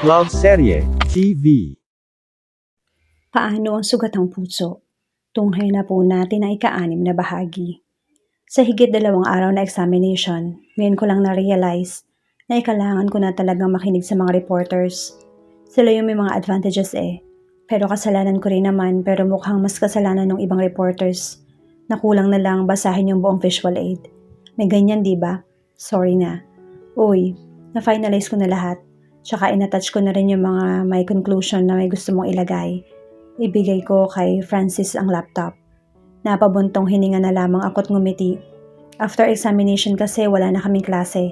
Love Serye TV. Paano ang sugat ng puso? Tunghay na po natin ang ika-6 na bahagi. Sa higit 2 araw na examination, ngayon ko lang na-realize na kailangan ko na talagang makinig sa mga reporters. Sila yung may mga advantages Pero kasalanan ko rin naman, pero mukhang mas kasalanan ng ibang reporters na kulang na lang basahin yung buong visual aid. May ganyan, di ba? Sorry na. Uy, na-finalize ko na lahat. Tsaka inattach ko na rin yung mga may conclusion na may gusto mong ilagay. Ibigay ko kay Francis ang laptop. Napabuntong hininga na lamang ako't ngumiti. After examination kasi wala na kaming klase.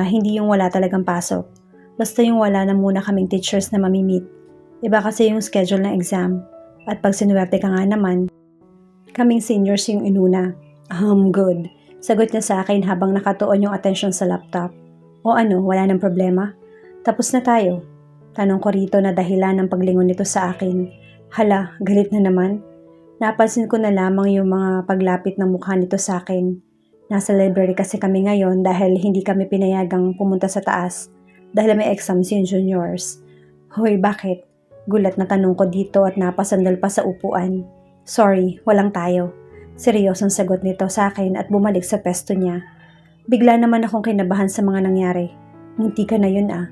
Hindi yung wala talagang pasok. Basta yung wala na muna kaming teachers na mamimit. Iba kasi yung schedule ng exam. At pag sinuwerte ka nga naman, kaming seniors yung inuna. Good. Sagot niya sa akin habang nakatuon yung attention sa laptop. O ano, wala nang problema? Tapos na tayo. Tanong ko rito na dahilan ng paglingon nito sa akin. Hala, galit na naman. Napansin ko na lamang yung mga paglapit ng mukha nito sa akin. Nasa library kasi kami ngayon dahil hindi kami pinayagang pumunta sa taas dahil may exams yung juniors. Hoy, bakit? Gulat na tanong ko dito at napasandal pa sa upuan. Sorry, walang tayo. Seryosong sagot nito sa akin at bumalik sa pesto niya. Bigla naman akong kinabahan sa mga nangyari. Munti ka na yun ah.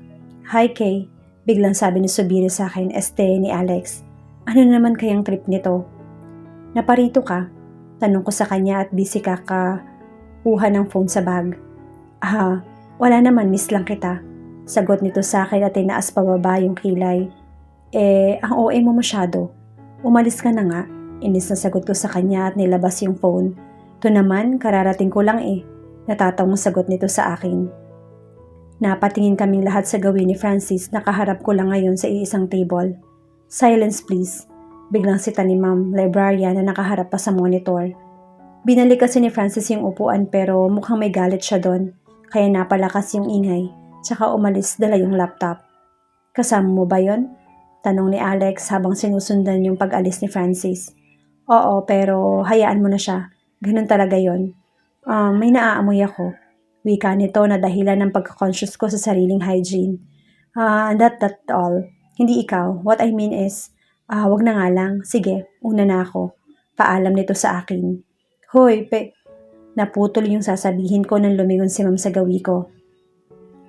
Hi Kay, biglang sabi ni Subiri sa akin, ni Alex. Ano naman kayang trip nito? Naparito ka? Tanong ko sa kanya at busy kuha ng phone sa bag. Wala naman, miss lang kita. Sagot nito sa akin at tinaas pababa yung kilay. Ang OA mo masyado. Umalis ka na nga. Inis na sagot ko sa kanya at nilabas yung phone. Ito naman, kararating ko lang Natatawang sagot nito sa akin. Napatingin kaming lahat sa gawin ni Francis, nakaharap ko lang ngayon sa iisang table. Silence please. Biglang sita ni Ma'am Librarian na nakaharap pa sa monitor. Binalik kasi ni Francis yung upuan pero mukhang may galit siya doon. Kaya napalakas yung ingay, tsaka umalis dala yung laptop. Kasama mo ba yon? Tanong ni Alex habang sinusundan yung pag-alis ni Francis. Oo, pero hayaan mo na siya. Ganun talaga yon. May naaamoy ako. Wika nito na dahilan ng pagka-conscious ko sa sariling hygiene. That all. Hindi ikaw. What I mean is, wag na nga lang. Sige, una na ako. Paalam nito sa akin. Hoy, naputol yung sasabihin ko nang lumingon si Ma'am sa gawi ko.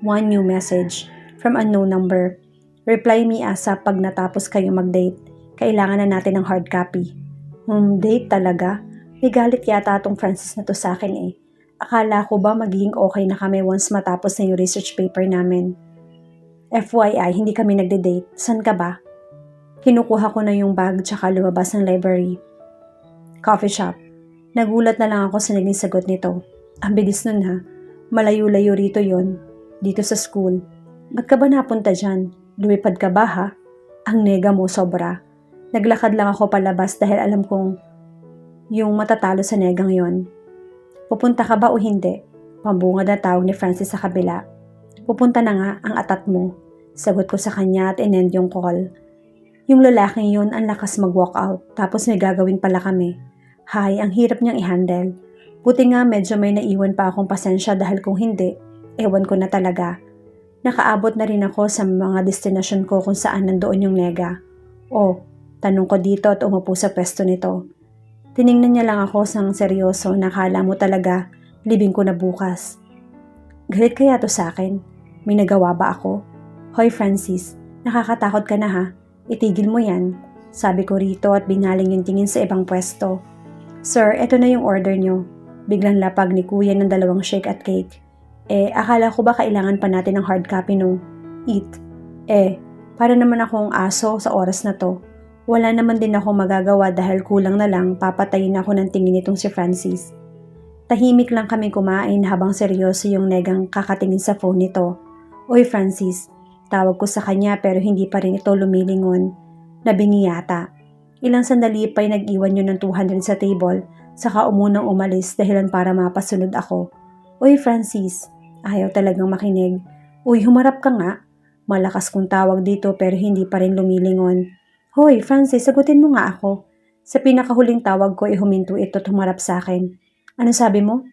One new message from unknown number. Reply me ASAP pag natapos kayo mag-date. Kailangan na natin ng hard copy. Date talaga? May galit yata atong Francis na to sa akin Akala ko ba magiging okay na kami once matapos na yung research paper namin? FYI, hindi kami nagde-date. San ka ba? Kinukuha ko na yung bag tsaka lumabas ng library. Coffee shop. Nagulat na lang ako sa naging sagot nito. Ang bilis nun ha. Malayo-layo rito yon. Dito sa school. Ba't ka ba napunta dyan? Lumipad ka ba ha? Ang nega mo sobra. Naglakad lang ako palabas dahil alam kong yung matatalo sa negang yon. Pupunta ka ba o hindi? Pambungad na tawag ni Francis sa kabila. Pupunta na nga ang atat mo. Sagot ko sa kanya at inend yung call. Yung lalaking yun ang lakas mag-walk out tapos may gagawin pala kami. Hay, ang hirap niyang i-handle. Buti nga medyo may naiwan pa akong pasensya dahil kung hindi, ewan ko na talaga. Nakaabot na rin ako sa mga destinasyon ko kung saan nandoon yung nega. Tanong ko dito at umupo sa pwesto nito. Tiningnan niya lang ako sang seryoso na kala mo talaga libing ko na bukas. Galit kaya to sa akin? May nagawa ba ako? Hoy Francis, nakakatakot ka na ha? Itigil mo yan. Sabi ko rito at binaling yung tingin sa ibang pwesto. Sir, eto na yung order nyo. Biglang lapag ni kuya ng 2 shake at cake. Akala ko ba kailangan pa natin ng hard copy no? Eat. Para naman akong aso sa oras na to. Wala naman din ako magagawa dahil kulang na lang papatayin ako ng tingin nitong si Francis. Tahimik lang kami kumain habang seryoso yung negang kakatingin sa phone nito. Oy Francis, tawag ko sa kanya pero hindi pa rin ito lumilingon. Nabingi yata. Ilang sandali pa'y nag-iwan yun ng 200 sa table, saka umunang umalis dahilan para mapasunod ako. Oy Francis, ayaw talagang makinig. Uy, humarap ka nga. Malakas kong tawag dito pero hindi pa rin lumilingon. Hoy, Francis, sagutin mo nga ako. Sa pinakahuling tawag ko huminto ito at humarap sa akin. Ano sabi mo?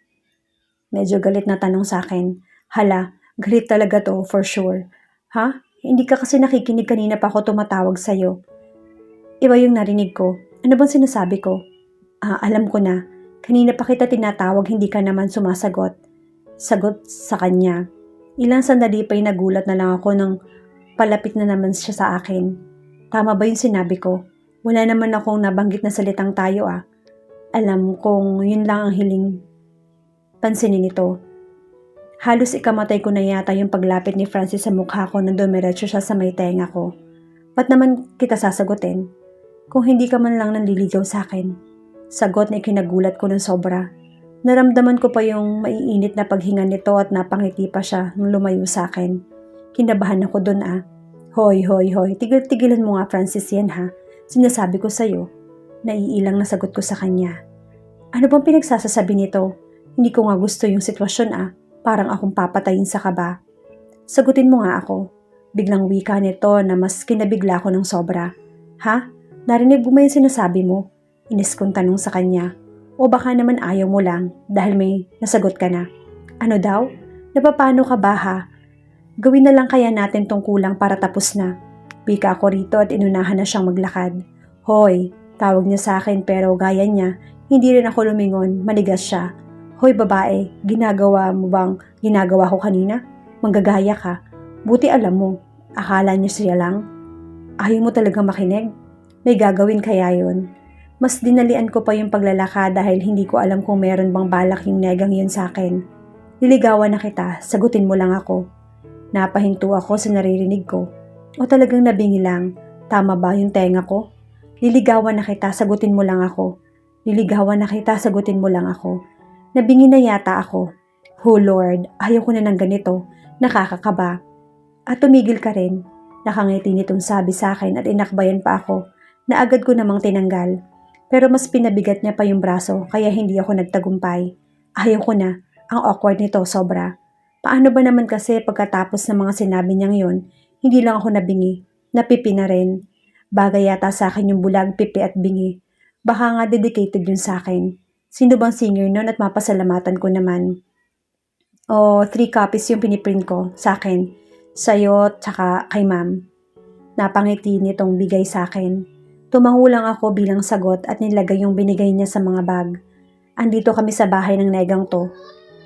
Medyo galit na tanong sa akin. Hala, galit talaga to, for sure. Ha? Hindi ka kasi nakikinig, kanina pa ako tumatawag sa'yo. Iba yung narinig ko. Ano bang sinasabi ko? Alam ko na. Kanina pa kita tinatawag, hindi ka naman sumasagot. Sagot sa kanya. Ilang sandali pa nagulat na lang ako nang palapit na naman siya sa akin. Tama ba yung sinabi ko? Wala naman akong nabanggit na salitang tayo Alam kong yun lang ang hiling pansinin nito. Halos ikamatay ko na yata yung paglapit ni Francis sa mukha ko nang dumiretso siya sa may tenga ko. Ba't naman kita sasagutin? Kung hindi ka man lang nanliligaw sa akin. Sagot na ikinagulat ko ng sobra. Naramdaman ko pa yung maiinit na paghinga nito at napangiti pa siya nung lumayo sa akin. Kinabahan ako dun Hoy, tigil-tigilan mo nga Francis yan Sinasabi ko sa'yo. Naiilang na sagot ko sa kanya. Ano bang pinagsasasabi nito? Hindi ko nga gusto yung sitwasyon Parang akong papatayin sa kaba. Sagutin mo nga ako. Biglang wika nito na mas kinabigla ko ng sobra. Narinig mo ba yung sinasabi mo? Inis kong tanong sa kanya. O baka naman ayaw mo lang dahil may nasagot ka na. Ano daw? Napapano ka ba Gawin na lang kaya natin tong kulang para tapos na. Wika ako rito at inunahan na siyang maglakad. Hoy, tawag niya sa akin pero gaya niya, hindi rin ako lumingon, manigas siya. Hoy babae, ginagawa mo bang ginagawa ko kanina? Manggagaya ka. Buti alam mo, akala niya siya lang. Ayaw mo talaga makinig? May gagawin kaya yun? Mas dinalian ko pa yung paglalakad dahil hindi ko alam kung meron bang balak yung negang yun sa akin. Niligawan na kita, sagutin mo lang ako. Napahinto ako sa naririnig ko. O talagang nabingi lang, tama ba yung tenga ko? Niligawan na kita, sagutin mo lang ako. Niligawan na kita, sagutin mo lang ako. Nabingi na yata ako. Oh Lord, ayaw ko na ng ganito. Nakakakaba. At tumigil ka rin. Nakangiti nitong sabi sa akin at inakbayan pa ako na agad ko namang tinanggal. Pero mas pinabigat niya pa yung braso kaya hindi ako nagtagumpay. Ayaw ko na. Ang awkward nito sobra. Paano ba naman kasi pagkatapos ng mga sinabi niyang yon, hindi lang ako nabingi. Napipi na rin. Bagay yata sa akin yung bulag, pipi at bingi. Baka nga dedicated yun sa akin. Sino bang singer nun at mapasalamatan ko naman? 3 copies yung piniprint ko sa akin. Sa'yo tsaka kay ma'am. Napangiti nitong bigay sa akin. Tumango lang ako bilang sagot at nilagay yung binigay niya sa mga bag. Andito kami sa bahay ng negang to.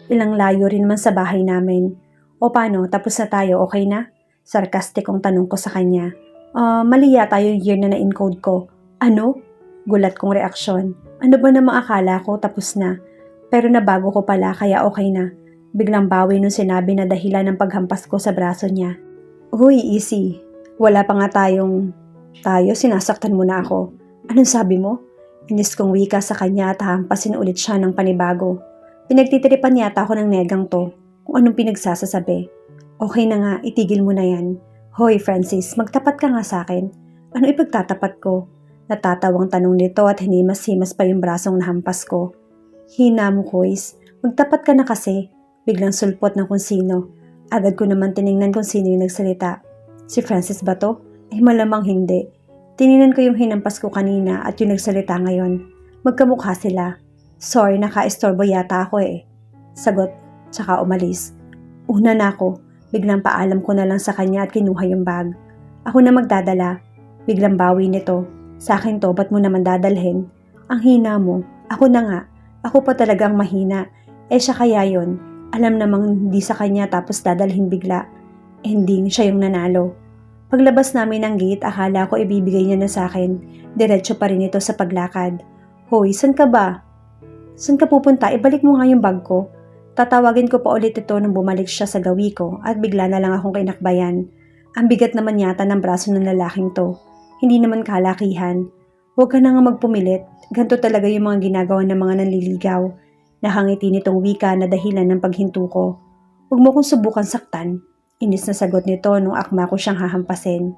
Ilang layo rin man sa bahay namin. O paano, tapos na tayo, okay na? Sarkastikong tanong ko sa kanya. Mali yata yung year na na-encode ko. Ano? Gulat kong reaksyon. Ano ba namang akala ko tapos na? Pero nabago ko pala kaya okay na. Biglang bawi nung sinabi na dahilan ng paghampas ko sa braso niya. Uy, easy. Wala pa nga tayo, sinasaktan mo na ako. Anong sabi mo? Inis kong wika sa kanya at hampasin ulit siya ng panibago. Pinagtitiripan yata ako ng negang to kung anong pinagsasasabi. Okay na nga, itigil mo na yan. Hoy Francis, magtapat ka nga sa akin. Ano ipagtatapat ko? Natatawang tanong nito at hinimas-himas pa yung brasong nahampas ko. Hina mo, Kois. Magtapat ka na kasi. Biglang sulpot ng kung sino. Agad ko naman tiningnan kung sino yung nagsalita. Si Francis ba to? Malamang hindi. Tiningnan ko yung hinampas ko kanina at yung nagsalita ngayon. Magkamukha sila. Sorry, naka-istorbo yata ako Sagot, tsaka umalis. Una na ako. Biglang paalam ko na lang sa kanya at kinuha yung bag. Ako na magdadala. Biglang bawi nito. Sa akin to, ba't mo naman dadalhin? Ang hina mo. Ako na nga. Ako pa talagang mahina. Siya kaya yon. Alam namang hindi sa kanya tapos dadalhin bigla. Ending, siya yung nanalo. Paglabas namin ng gate, akala ko ibibigay niya na sa akin. Diretso pa rin ito sa paglakad. Hoy, san ka ba? San ka pupunta? Ibalik mo nga yung bag ko. Tatawagin ko pa ulit ito nung bumalik siya sa gawi ko at bigla na lang akong kinakbayan. Ang bigat naman yata ng braso ng lalaking to. Hindi naman kalakihan. Huwag ka na nga magpumilit. Ganto talaga yung mga ginagawa ng mga nanliligaw. Nakangiti nitong wika na dahilan ng paghinto ko. Huwag mo kong subukan saktan. Inis na sagot nito nung akma ko siyang hahampasin.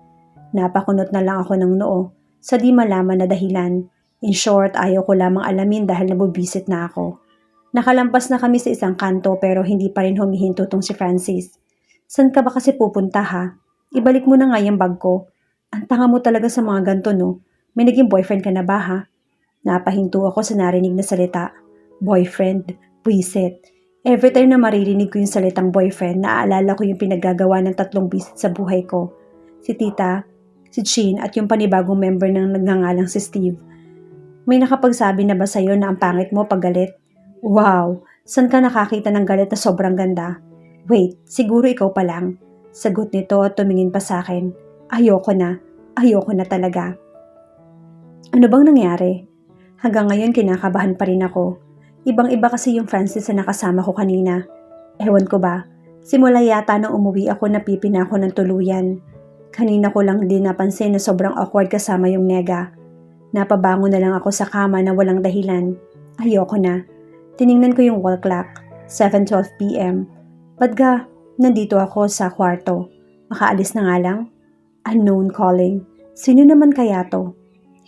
Napakunot na lang ako ng noo sa di malaman na dahilan. In short, ayaw ko lamang alamin dahil nabubisit na ako. Nakalampas na kami sa isang kanto pero hindi pa rin humihinto tong si Francis. San ka ba kasi pupunta Ibalik mo na nga yung bag ko. Ang tanga mo talaga sa mga ganto no. May naging boyfriend ka na ba Napahinto ako sa narinig na salita. Boyfriend, puwisit. Every time na maririnig ko yung salitang boyfriend, naaalala ko yung pinaggagawa ng 3 bisit sa buhay ko. si Tita, si Chin at yung panibagong member ng nagngangalang si Steve. May nakapagsabi na ba sa'yo na ang pangit mo pag galit? Wow! Saan ka nakakita ng galit na sobrang ganda? Wait, siguro ikaw pa lang. Sagot nito at tumingin pa sa akin. Ayoko na. Ayoko na talaga. Ano bang nangyari? Hanggang ngayon kinakabahan pa rin ako. Ibang-iba kasi yung Francis na nakasama ko kanina. Ewan ko ba, simula yata nang umuwi ako napipina ako ng tuluyan. Kanina ko lang din napansin na sobrang awkward kasama yung nega. Napabangon na lang ako sa kama na walang dahilan. Ayoko na. Tiningnan ko yung wall clock. 7:12 p.m. Ba't ga, nandito ako sa kwarto. Makaalis na nga lang? Unknown calling. Sino naman kaya to?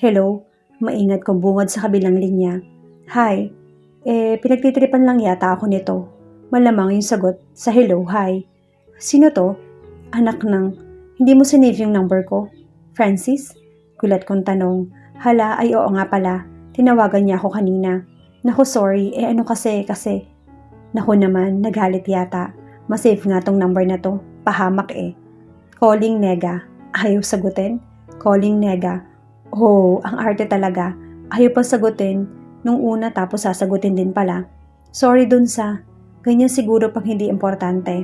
Hello? Maingat kong bungad sa kabilang linya. Hi. Pinagtitripan lang yata ako nito. Malamang yung sagot sa hello, hi. Sino to? Anak ng, hindi mo sinave yung number ko? Francis? Gulat kong tanong. Hala, ay oo nga pala. Tinawagan niya ako kanina. Naku, sorry. Ano kasi. Naku naman, nagalit yata. Masave nga tong number na to. Pahamak eh. Calling nega. Ayaw sagutin? Calling nega. Oh, ang arte talaga. Ayaw pa sagutin nung una tapos sasagutin din pala. Sorry dun sa. Ganyan siguro pag hindi importante.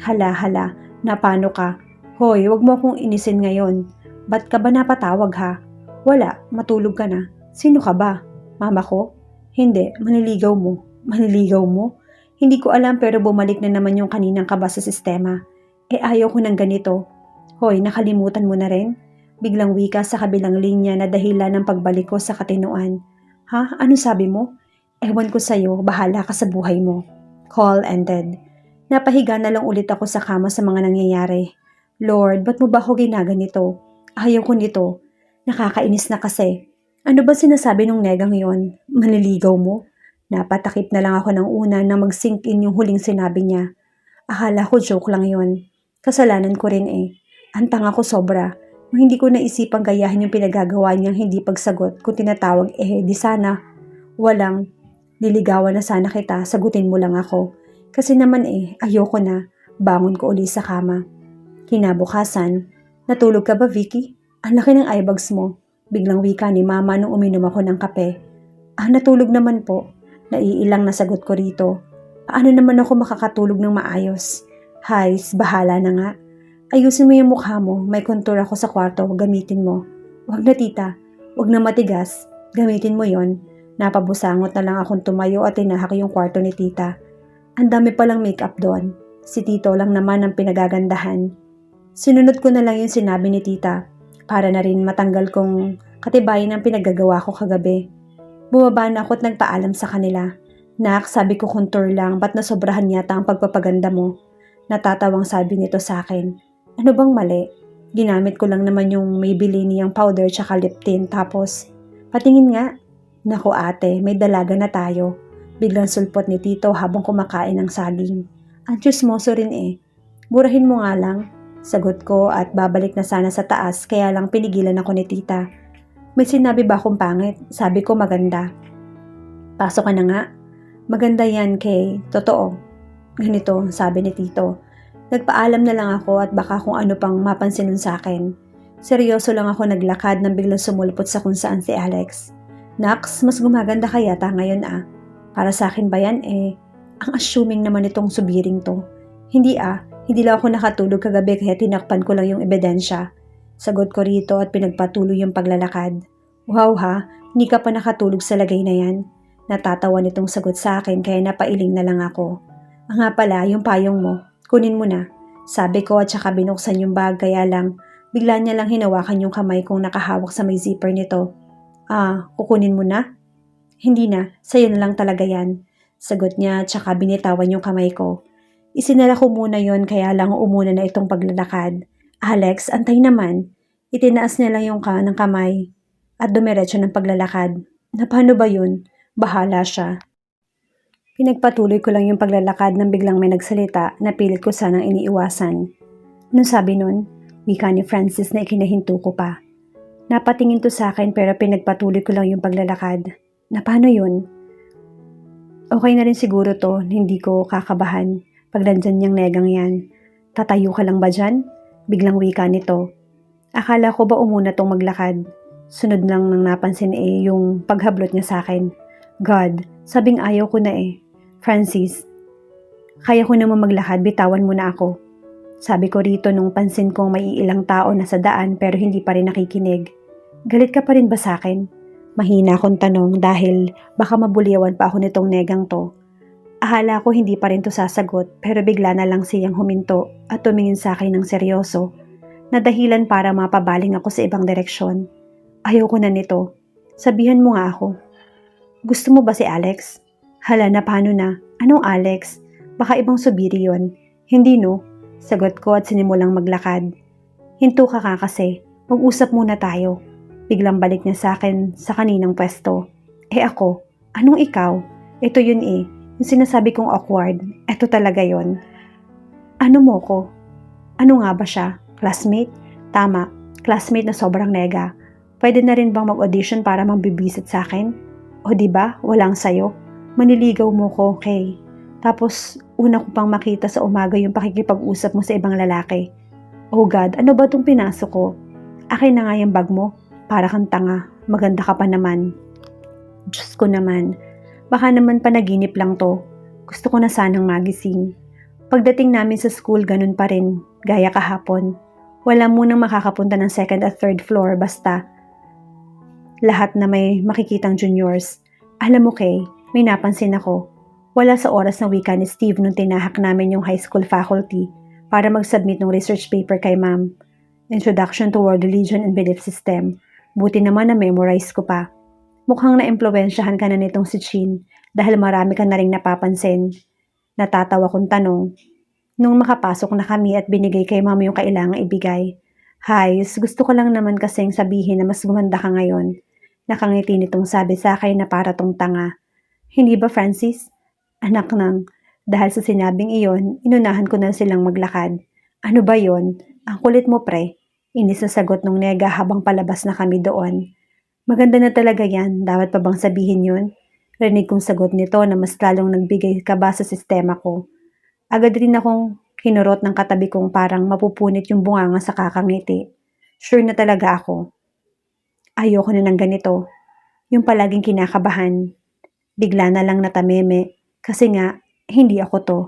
Hala, napano ka? Hoy, wag mo akong inisin ngayon. Ba't ka ba napatawag ha? Wala, matulog ka na. Sino ka ba? Mama ko? Hindi, maniligaw mo. Maniligaw mo? Hindi ko alam pero bumalik na naman yung kaninang kaba sa sistema. Ayaw ko ng ganito. Hoy, nakalimutan mo na rin? Biglang wika sa kabilang linya na dahilan ng pagbalik ko sa katinuan. Ha? Ano sabi mo? Ewan ko sa'yo, bahala ka sa buhay mo. Call ended. Napahiga na lang ulit ako sa kama sa mga nangyayari. Lord, ba't mo ba ako ginaganito? Ayaw ko nito. Nakakainis na kasi. Ano ba sinasabi nung negang yon? Manliligaw mo? Napatakip na lang ako ng una na mag-sink in yung huling sinabi niya. Akala ko joke lang yon. Kasalanan ko rin eh. Ang tanga ko sobra. Kung hindi ko naisipang gayahin yung pinagagawa niyang hindi pagsagot kung tinatawag di sana. Walang, liligawan na sana kita, sagutin mo lang ako. Kasi naman ayoko na. Bangon ko uli sa kama. Kinabukasan, natulog ka ba Vicky? Ang laki ng eyebags mo. Biglang wika ni mama nung uminom ako ng kape. Natulog naman po. Naiilang na sagot ko rito. Paano naman ako makakatulog ng maayos? Hays, bahala na nga. Ayusin mo yung mukha mo, may contour ako sa kwarto, gamitin mo. Wag na tita, wag na matigas, gamitin mo yon. Napabusangot na lang akong tumayo at tinahak yung kwarto ni tita. Ang dami palang makeup doon. Si tito lang naman ang pinagagandahan. Sinunod ko na lang yung sinabi ni tita, para na rin matanggal kong katibayan ang pinaggagawa ko kagabi. Bumaba na ako at nagpaalam sa kanila. Nak, sabi ko contour lang, ba't nasobrahan yata ang pagpapaganda mo? Natatawang sabi nito sa akin. Ano bang mali? Ginamit ko lang naman yung Maybelline niyang powder tsaka lip tint tapos, patingin nga. Naku ate, may dalaga na tayo. Biglang sulpot ni tito habang kumakain ng saging. Ang chismoso rin Burahin mo nga lang. Sagot ko at babalik na sana sa taas kaya lang pinigilan ako ni tita. May sinabi ba akong pangit? Sabi ko maganda. Pasok ka na nga. Maganda yan Kay. Totoo. Ganito, sabi ni tito. Nagpaalam na lang ako at baka kung ano pang mapansin nun sa akin. Seryoso lang ako naglakad nang biglang sumulpot sa kung saan si Alex. Nax, mas gumaganda ka yata ngayon Para sa akin ba yan ang assuming naman itong subiring to. Hindi hindi lang ako nakatulog kagabi kaya tinakpan ko lang yung ebidensya. Sagot ko rito at pinagpatuloy yung paglalakad. Wow ha, hindi ka pa nakatulog sa lagay na yan. Natatawa nitong sagot sa akin kaya napailing na lang ako. Nga pala, yung payong mo. Kunin mo na. Sabi ko at saka binuksan yung bag kaya lang bigla niya lang hinawakan yung kamay kong nakahawak sa may zipper nito. Kukunin mo na? Hindi na, sa'yo na lang talaga yan. Sagot niya at saka binitawan yung kamay ko. Isinara ko muna yon kaya lang umuna na itong paglalakad. Alex, antay naman. Itinaas niya lang yung ng kamay at dumiretso ng paglalakad. Na paano ba yun? Bahala siya. Pinagpatuloy ko lang yung paglalakad nang biglang may nagsalita na pilit ko sanang iniiwasan. Anong sabi nun? Wika ni Francis na ikinahinto ko pa. Napatingin to sa akin pero pinagpatuloy ko lang yung paglalakad. Na paano yun? Okay na rin siguro to, hindi ko kakabahan pag nandyan niyang negang yan. Tatayo ka lang ba dyan? Biglang wika nito. Akala ko ba umuna tong maglakad? Sunod lang nang napansin yung paghablot niya sa akin. God, sabing ayaw ko na Francis, kaya ko naman maglakad, bitawan mo na ako. Sabi ko rito nung pansin kong may ilang tao na sa daan pero hindi pa rin nakikinig. Galit ka pa rin ba sa akin? Mahina akong tanong dahil baka mabuliwan pa ako nitong negang to. Akala ko hindi pa rin to sasagot pero bigla na lang siyang huminto at tumingin sa akin ng seryoso na dahilan para mapabaling ako sa ibang direksyon. Ayoko na nito. Sabihan mo nga ako. Gusto mo ba si Alex? Hala na paano na? Anong Alex? Baka ibang subiri yon. Hindi no? Sagot ko at sinimulang maglakad. Hinto ka kasi. Mag-usap muna tayo. Biglang balik niya sa akin sa kaninang pwesto. Ako? Anong ikaw? Ito yun Yung sinasabi kong awkward. Ito talaga yon. Ano mo ko? Ano nga ba siya? Classmate? Tama. Classmate na sobrang nega. Pwede na rin bang mag-audition para mambibisit sa akin? O diba? Walang sayo. Maniligaw mo ko, okay? Tapos, una ko pang makita sa umaga yung pakikipag-usap mo sa ibang lalaki. Oh God, ano ba itong pinasok ko? Akin na nga yung bag mo. Para kang tanga. Maganda ka pa naman. Diyos ko naman. Baka naman panaginip lang to. Gusto ko na sanang magising. Pagdating namin sa school, ganun pa rin. Gaya kahapon. Wala munang makakapunta ng second at third floor basta lahat na may makikitang juniors. Alam mo Kay, may napansin ako. Wala sa oras ng wika ni Steve nung tinahak namin yung high school faculty para mag-submit ng research paper kay ma'am. Introduction to World Religion and Belief System. Buti naman na memorize ko pa. Mukhang na-impluwensyahan ka na nitong si Chin dahil marami ka na ring napapansin. Natatawa kong tanong. Nung makapasok na kami at binigay kay ma'am yung kailangang ibigay. Hayes, gusto ko lang naman kasing sabihin na mas gumanda ka ngayon. Nakangiti nitong sabi sa akin na para tong tanga. Hindi ba Francis? Anak nang, dahil sa sinabing iyon, inunahan ko na silang maglakad. Ano ba yon? Ang kulit mo pre. Inis na sagot nung nega habang palabas na kami doon. Maganda na talaga yan, dapat pa bang sabihin yun? Rinig kong sagot nito na mas lalong nagbigay kaba sa sistema ko. Agad rin akong kinurot ng katabi kong parang mapupunit yung bunganga sa kakangiti. Sure na talaga ako. Ayoko na ng ganito. Yung palaging kinakabahan. Bigla na lang natameme kasi nga, hindi ako to.